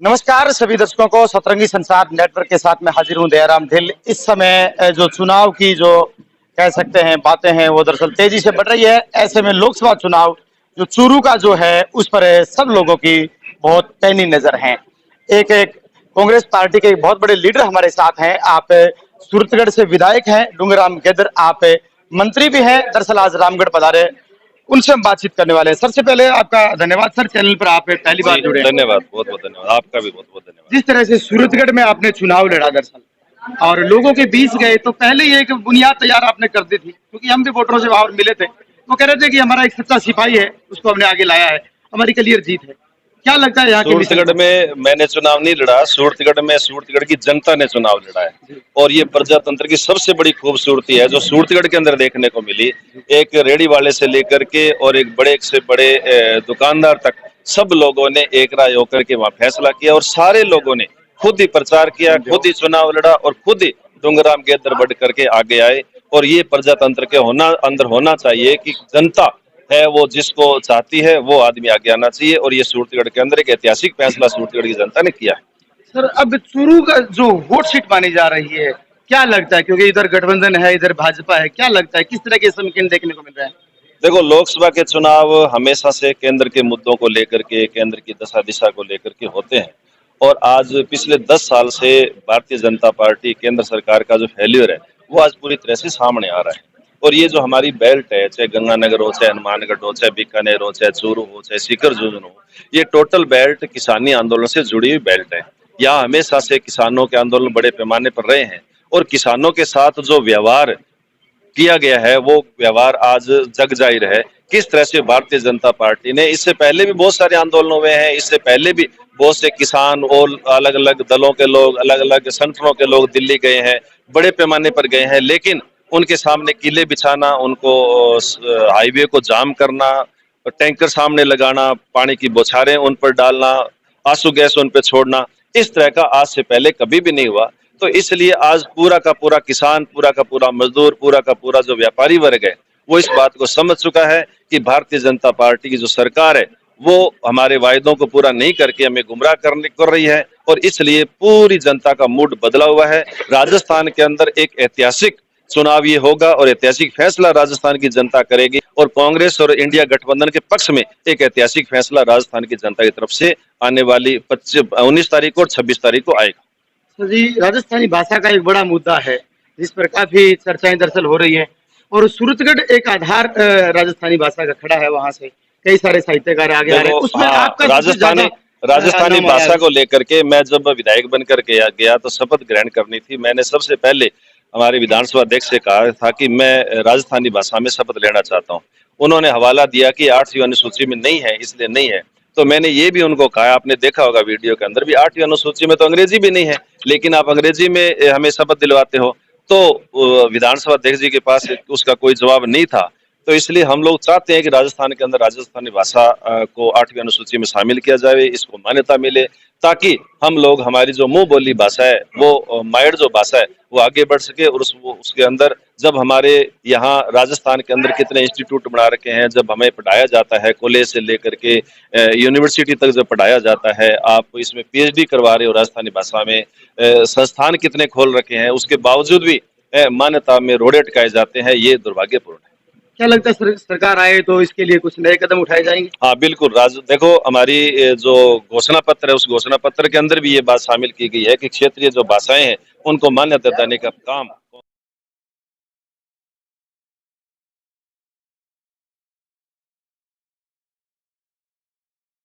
नमस्कार सभी दर्शकों को सतरंगी संसार नेटवर्क के साथ मैं हाजिर हूं दयाराम ढिल। इस समय जो चुनाव की जो कह सकते हैं बातें हैं वो दरअसल तेजी से बढ़ रही है। ऐसे में लोकसभा चुनाव जो चूरू का जो है उस पर सब लोगों की बहुत पैनी नजर है। एक एक कांग्रेस पार्टी के एक बहुत बड़े लीडर हमारे साथ हैं। आप सूरतगढ़ से विधायक हैं डूंगराम गेदर, आप मंत्री भी हैं। दरअसल आज रामगढ़ पधारे, उनसे हम बातचीत करने वाले हैं। सबसे पहले आपका धन्यवाद सर, चैनल पर आप पहली बार जुड़े। धन्यवाद, बहुत बहुत धन्यवाद, आपका भी बहुत बहुत धन्यवाद। जिस तरह से सूरतगढ़ में आपने चुनाव लड़ा दरअसल और लोगों के बीच गए, तो पहले ये एक बुनियाद तैयार आपने कर दी थी, क्योंकि हम भी वोटरों से वहां मिले थे। वो कह रहे थे कि हमारा एक सच्चा सिपाही है, उसको हमने आगे लाया है, हमारी क्लियर जीत है। क्या लगता है यहाँ के सूरतगढ़ में मैंने चुनाव नहीं लड़ा, सूरतगढ़ की जनता ने चुनाव लड़ा है। और ये प्रजातंत्र की सबसे बड़ी खूबसूरती है जो सूरतगढ़ के अंदर देखने को मिली। एक रेडी वाले से लेकर के और एक बड़े से बड़े दुकानदार तक सब लोगों ने एक राय होकर के वहाँ फैसला किया और सारे लोगों ने खुद ही प्रचार किया, खुद ही चुनाव लड़ा और खुद ही डूंगराम गेदर बढ़ करके आगे आए। और ये प्रजातंत्र के अंदर होना चाहिए कि जनता है वो जिसको चाहती है वो आदमी आगे आना चाहिए। और ये सूरतगढ़ के अंदर एक ऐतिहासिक फैसला सूरतगढ़ की जनता ने किया है। सर, अब चूरू का जो वोट सीट मानी जा रही है, क्या लगता है, क्योंकि इधर गठबंधन है, इधर भाजपा है, क्या लगता है किस तरह के समीकरण देखने को मिल रहे हैं? देखो, लोकसभा के चुनाव हमेशा से केंद्र के मुद्दों को लेकर के, केंद्र की दशा दिशा को लेकर के होते हैं। और आज पिछले 10 साल से भारतीय जनता पार्टी केंद्र सरकार का जो फेल्यूर है वो आज पूरी तरह से सामने आ रहा है। और ये जो हमारी बेल्ट है, चाहे गंगानगर हो, चाहे हनुमानगढ़ हो, चाहे बीकानेर हो, चाहे चूरू हो, चाहे सीकर जोन हो, ये टोटल बेल्ट किसानी आंदोलन से जुड़ी हुई बेल्ट है। यहाँ हमेशा से किसानों के आंदोलन बड़े पैमाने पर रहे हैं और किसानों के साथ जो व्यवहार किया गया है वो व्यवहार आज जग जाहिर है। किस तरह से भारतीय जनता पार्टी ने, इससे पहले भी बहुत सारे आंदोलन हुए हैं, इससे पहले भी बहुत से किसान और अलग अलग दलों के लोग, अलग अलग संगठनों के लोग दिल्ली गए हैं, बड़े पैमाने पर गए हैं, लेकिन उनके सामने किले बिछाना, उनको हाईवे को जाम करना, टैंकर सामने लगाना, पानी की बौछारें उन पर डालना, आंसू गैस उन पर छोड़ना, इस तरह का आज से पहले कभी भी नहीं हुआ। तो इसलिए आज पूरा का पूरा किसान, पूरा का पूरा मजदूर, पूरा का पूरा जो व्यापारी वर्ग है वो इस बात को समझ चुका है कि भारतीय जनता पार्टी की जो सरकार है वो हमारे वायदों को पूरा नहीं करके हमें गुमराह कर रही है। और इसलिए पूरी जनता का मूड बदला हुआ है। राजस्थान के अंदर एक ऐतिहासिक चुनाव ये होगा और ऐतिहासिक फैसला राजस्थान की जनता करेगी। और कांग्रेस और इंडिया गठबंधन के पक्ष में एक ऐतिहासिक फैसला राजस्थान की जनता की तरफ से आने वाली 19 तारीख और 26 तारीख को आएगा। तो जी, राजस्थानी भाषा का एक बड़ा मुद्दा है जिस पर काफी चर्चाएं दरअसल हो रही है, और सूरतगढ़ एक आधार राजस्थानी भाषा का खड़ा है। वहां से कई सारे साहित्यकार आगे आ रहे हैं। उसमें आपका राजस्थानी भाषा को लेकर के मैं जब विधायक बनकर गया तो शपथ ग्रहण करनी थी। मैंने सबसे पहले हमारे विधानसभा अध्यक्ष से कहा था कि मैं राजस्थानी भाषा में शपथ लेना चाहता हूँ। उन्होंने हवाला दिया कि 8वीं अनुसूची में नहीं है, इसलिए नहीं है। तो मैंने ये भी उनको कहा, आपने देखा होगा वीडियो के अंदर भी, 8वीं अनुसूची में तो अंग्रेजी भी नहीं है, लेकिन आप अंग्रेजी में हमें शपथ दिलवाते हो। तो विधानसभा अध्यक्ष जी के पास उसका कोई जवाब नहीं था। तो इसलिए हम लोग चाहते हैं कि राजस्थान के अंदर राजस्थानी भाषा को 8वीं अनुसूची में शामिल किया जाए, इसको मान्यता मिले, ताकि हम लोग, हमारी जो मुंह बोली भाषा है वो मायड़ जो भाषा है वो आगे बढ़ सके। और उसके अंदर जब हमारे यहाँ राजस्थान के अंदर कितने इंस्टीट्यूट बना रखे हैं, जब हमें पढ़ाया जाता है कॉलेज से लेकर के यूनिवर्सिटी तक जब पढ़ाया जाता है, आप इसमें PhD करवा रहे हो राजस्थानी भाषा में, संस्थान कितने खोल रखे हैं, उसके बावजूद भी मान्यता में रोड़े अटकाए जाते हैं, ये दुर्भाग्यपूर्ण है। क्या लगता है सरकार आए तो इसके लिए कुछ नए कदम उठाए जाएंगे? हाँ बिल्कुल। देखो, हमारी जो घोषणा पत्र है उस घोषणा पत्र के अंदर भी ये बात शामिल की गई है कि क्षेत्रीय जो भाषाएं हैं उनको मान्यता देने का काम